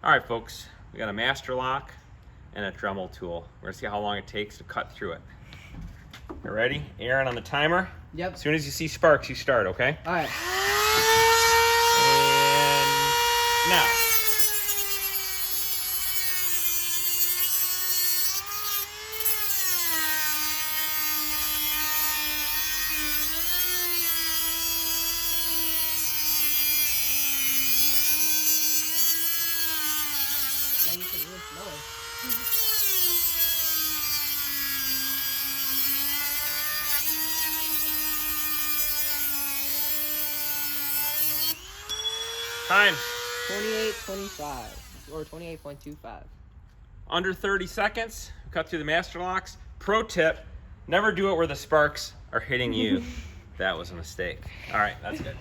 All right, folks, we got a master lock and a Dremel tool. We're gonna see how long it takes to cut through it. You ready? Aaron on the timer? Yep. As soon as you see sparks, you start, okay? All right. And now. Time. 28.25 or 28.25. Under 30 seconds, cut through the master locks. Pro tip, never do it where the sparks are hitting you. That was a mistake. All right, that's good.